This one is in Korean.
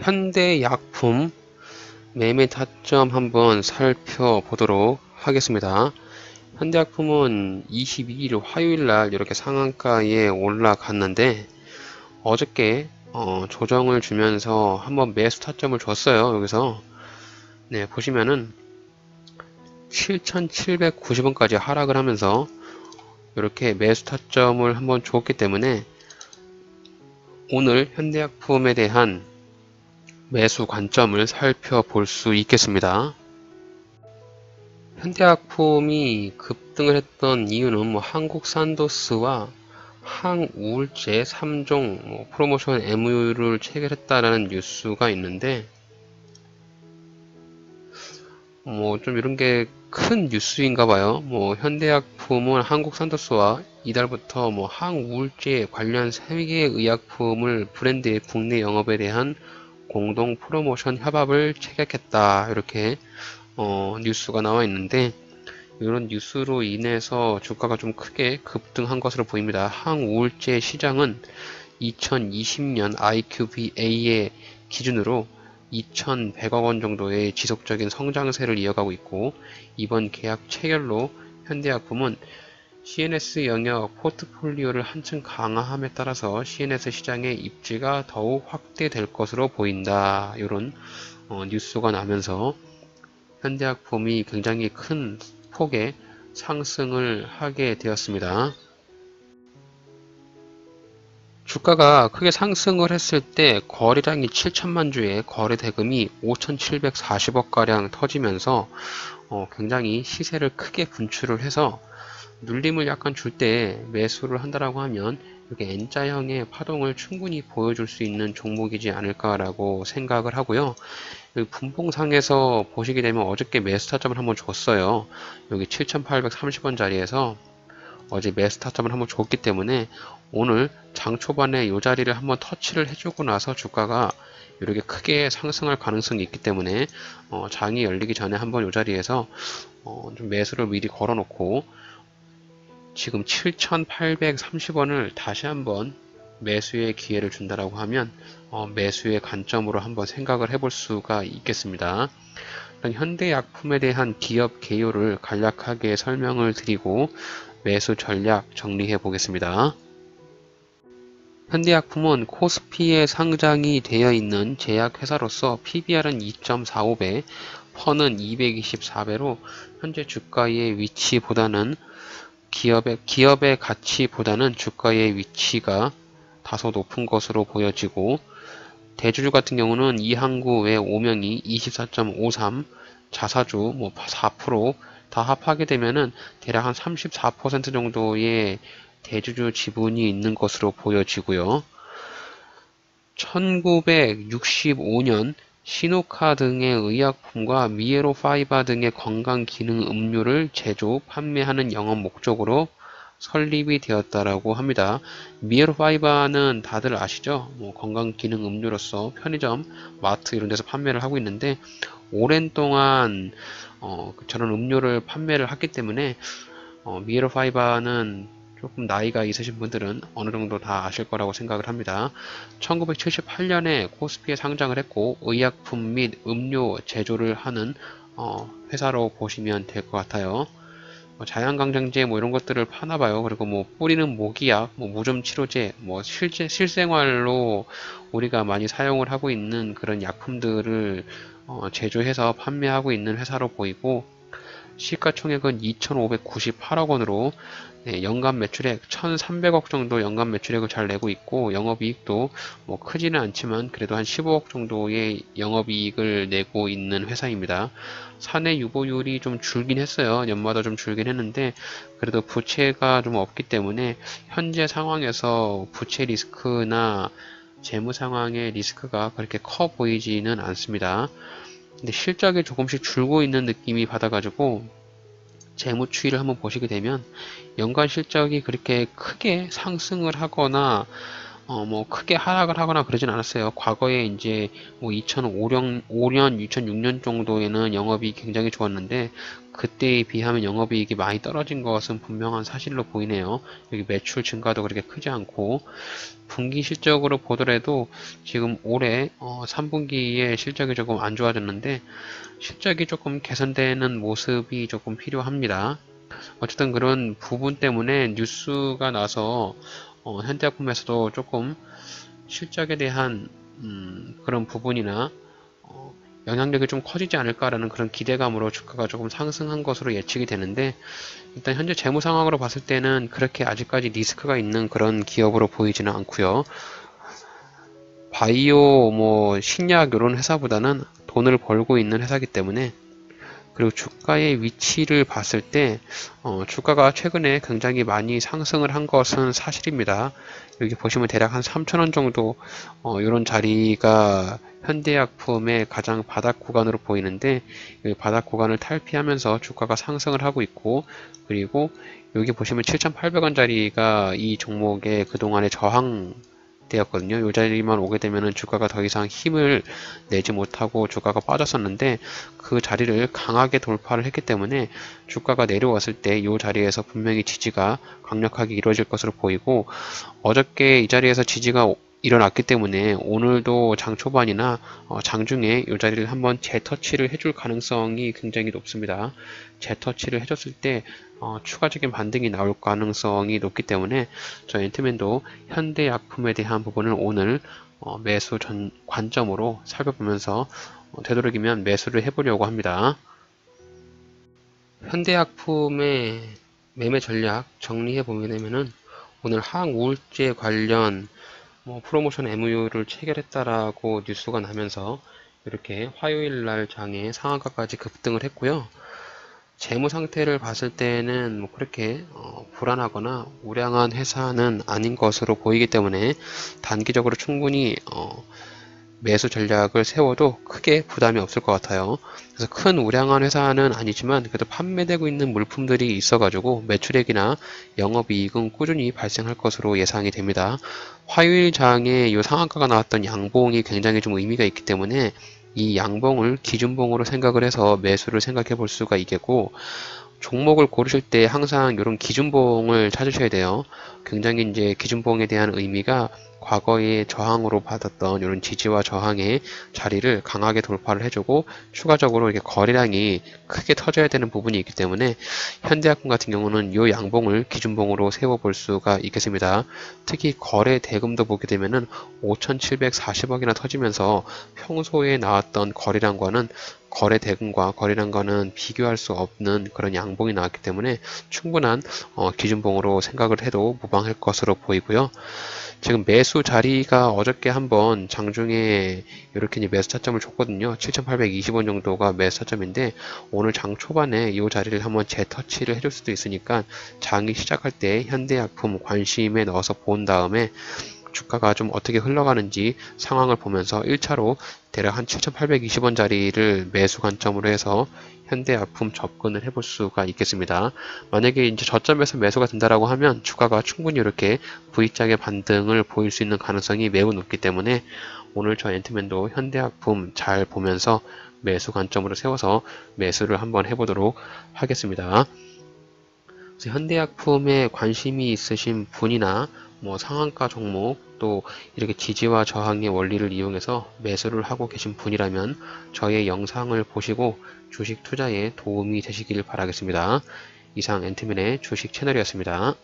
현대약품 매매 타점 한번 살펴보도록 하겠습니다. 현대약품은 22일 화요일날 이렇게 상한가에 올라갔는데 어저께 조정을 주면서 한번 매수 타점을 줬어요. 여기서 보시면은 7,790원까지 하락을 하면서 이렇게 매수 타점을 한번 줬기 때문에 오늘 현대약품에 대한 매수 관점을 살펴볼 수 있겠습니다. 현대약품이 급등을 했던 이유는 한국산도스와 항우울제 3종 프로모션 MOU를 체결했다라는 뉴스가 있는데 좀 이런 게 큰 뉴스인가 봐요. 현대약품은 한국산도스와 이달부터 항우울제 관련 3개의 의약품을 브랜드의 국내 영업에 대한 공동 프로모션 협약을 체결했다. 이렇게 뉴스가 나와 있는데 이런 뉴스로 인해서 주가가 좀 크게 급등한 것으로 보입니다. 항우울제 시장은 2020년 IQVA의 기준으로 2,100억 원 정도의 지속적인 성장세를 이어가고 있고 이번 계약 체결로 현대약품은 CNS 영역 포트폴리오를 한층 강화함에 따라서 CNS 시장의 입지가 더욱 확대될 것으로 보인다. 이런 뉴스가 나면서 현대약품이 굉장히 큰 폭의 상승을 하게 되었습니다. 주가가 크게 상승을 했을 때 거래량이 7천만 주에 거래 대금이 5,740억가량 터지면서 굉장히 시세를 크게 분출을 해서 눌림을 약간 줄 때 매수를 한다라고 하면 이렇게 N자형의 파동을 충분히 보여줄 수 있는 종목이지 않을까라고 생각을 하고요. 여기 분봉상에서 보시게 되면 어저께 매수 타점을 한번 줬어요. 여기 7,830원 자리에서 어제 매수 타점을 한번 줬기 때문에 오늘 장 초반에 이 자리를 한번 터치를 해주고 나서 주가가 이렇게 크게 상승할 가능성이 있기 때문에 장이 열리기 전에 한번 이 자리에서 좀 매수를 미리 걸어 놓고 지금 7,830원을 다시 한번 매수의 기회를 준다라고 하면 매수의 관점으로 한번 생각을 해볼 수가 있겠습니다. 현대약품에 대한 기업 개요를 간략하게 설명을 드리고 매수 전략 정리해 보겠습니다. 현대약품은 코스피에 상장이 되어 있는 제약회사로서 PBR은 2.45배, 펀은 224배로 현재 주가의 위치보다는 기업의 가치보다는 주가의 위치가 다소 높은 것으로 보여지고 대주주 같은 경우는 이항구 외 5명이 24.53, 자사주 4%다 합하게 되면은 대략 한 34% 정도의 대주주 지분이 있는 것으로 보여지고요. 1965년 시노카 등의 의약품과 미에로 파이바 등의 건강기능 음료를 제조, 판매하는 영업 목적으로 설립이 되었다라고 합니다. 미에로 파이바는 다들 아시죠? 건강기능 음료로서 편의점, 마트 이런 데서 판매를 하고 있는데 오랜 동안 저런 음료를 판매를 했기 때문에 미에로 파이바는 조금 나이가 있으신 분들은 어느 정도 다 아실 거라고 생각을 합니다. 1978년에 코스피에 상장을 했고 의약품 및 음료 제조를 하는 회사로 보시면 될 것 같아요. 자연강장제 이런 것들을 파나봐요. 그리고 뿌리는 모기약, 무좀 치료제, 실생활로 우리가 많이 사용을 하고 있는 그런 약품들을 제조해서 판매하고 있는 회사로 보이고 시가총액은 2,598억 원으로 연간 매출액 1,300억 정도 연간 매출액을 잘 내고 있고 영업이익도 크지는 않지만 그래도 한 15억 정도의 영업이익을 내고 있는 회사입니다. 사내 유보율이 좀 줄긴 했어요. 연마다 좀 줄긴 했는데 그래도 부채가 좀 없기 때문에 현재 상황에서 부채 리스크나 재무 상황의 리스크가 그렇게 커 보이지는 않습니다. 근데 실적이 조금씩 줄고 있는 느낌이 받아가지고 재무 추이를 한번 보시게 되면 연간 실적이 그렇게 크게 상승을 하거나 크게 하락을 하거나 그러진 않았어요. 과거에 이제 2005년, 2006년 정도에는 영업이 굉장히 좋았는데 그때에 비하면 영업이익이 많이 떨어진 것은 분명한 사실로 보이네요. 여기 매출 증가도 그렇게 크지 않고 분기 실적으로 보더라도 지금 올해 3분기에 실적이 조금 안 좋아졌는데 실적이 조금 개선되는 모습이 조금 필요합니다. 어쨌든 그런 부분 때문에 뉴스가 나서 현대약품에서도 조금 실적에 대한 그런 부분이나 영향력이 좀 커지지 않을까라는 그런 기대감으로 주가가 조금 상승한 것으로 예측이 되는데 일단 현재 재무 상황으로 봤을 때는 그렇게 아직까지 리스크가 있는 그런 기업으로 보이지는 않고요. 바이오 뭐 신약 이런 회사보다는 돈을 벌고 있는 회사이기 때문에 그리고 주가의 위치를 봤을 때 주가가 최근에 굉장히 많이 상승을 한 것은 사실입니다. 여기 보시면 대략 한 3,000원 정도 이런 자리가 현대약품의 가장 바닥 구간으로 보이는데 이 바닥 구간을 탈피하면서 주가가 상승을 하고 있고 그리고 여기 보시면 7,800원 자리가 이 종목의 그동안의 저항 되었거든요. 이 자리만 오게 되면 주가가 더 이상 힘을 내지 못하고 주가가 빠졌었는데 그 자리를 강하게 돌파를 했기 때문에 주가가 내려왔을 때 이 자리에서 분명히 지지가 강력하게 이루어질 것으로 보이고 어저께 이 자리에서 지지가 일어났기 때문에 오늘도 장 초반이나 장중에 이 자리를 한번 재터치를 해줄 가능성이 굉장히 높습니다. 재터치를 해줬을 때 추가적인 반등이 나올 가능성이 높기 때문에 저 앤트맨도 현대약품에 대한 부분을 오늘 매수 관점으로 살펴보면서 되도록이면 매수를 해보려고 합니다. 현대약품의 매매 전략 정리해 보면은 오늘 항우울제 관련 프로모션 MOU를 체결했다라고 뉴스가 나면서 이렇게 화요일 날 장에 상한가까지 급등을 했고요. 재무 상태를 봤을 때는 그렇게 불안하거나 우량한 회사는 아닌 것으로 보이기 때문에 단기적으로 충분히 매수 전략을 세워도 크게 부담이 없을 것 같아요. 그래서 큰 우량한 회사는 아니지만 그래도 판매되고 있는 물품들이 있어가지고 매출액이나 영업이익은 꾸준히 발생할 것으로 예상이 됩니다. 화요일 장에 이 상한가가 나왔던 양봉이 굉장히 좀 의미가 있기 때문에 이 양봉을 기준봉으로 생각을 해서 매수를 생각해 볼 수가 있겠고 종목을 고르실 때 항상 이런 기준봉을 찾으셔야 돼요. 굉장히 이제 기준봉에 대한 의미가 과거의 저항으로 받았던 이런 지지와 저항의 자리를 강하게 돌파를 해주고 추가적으로 이렇게 거래량이 크게 터져야 되는 부분이 있기 때문에 현대약품 같은 경우는 이 양봉을 기준봉으로 세워볼 수가 있겠습니다. 특히 거래 대금도 보게 되면은 5,740억이나 터지면서 평소에 나왔던 거래량과는 거래 대금과 거래량과는 비교할 수 없는 그런 양봉이 나왔기 때문에 충분한 기준봉으로 생각을 해도 무방할 것으로 보이고요. 지금 매수 자리가 어저께 한번 장중에 이렇게 이제 매수 타점을 줬거든요. 7,820원 정도가 매수 타점인데 오늘 장 초반에 이 자리를 한번 재터치를 해줄 수도 있으니까 장이 시작할 때 현대약품 관심에 넣어서 본 다음에 주가가 좀 어떻게 흘러가는지 상황을 보면서 1차로 대략 한 7,820원 자리를 매수 관점으로 해서 현대약품 접근을 해볼 수가 있겠습니다. 만약에 이제 저점에서 매수가 된다라고 하면 주가가 충분히 이렇게 V짝의 반등을 보일 수 있는 가능성이 매우 높기 때문에 오늘 저 앤트맨도 현대약품 잘 보면서 매수 관점으로 세워서 매수를 한번 해보도록 하겠습니다. 현대약품에 관심이 있으신 분이나 상한가 종목 또 이렇게 지지와 저항의 원리를 이용해서 매수를 하고 계신 분이라면 저의 영상을 보시고 주식 투자에 도움이 되시길 바라겠습니다. 이상 앤트맨의 주식 채널이었습니다.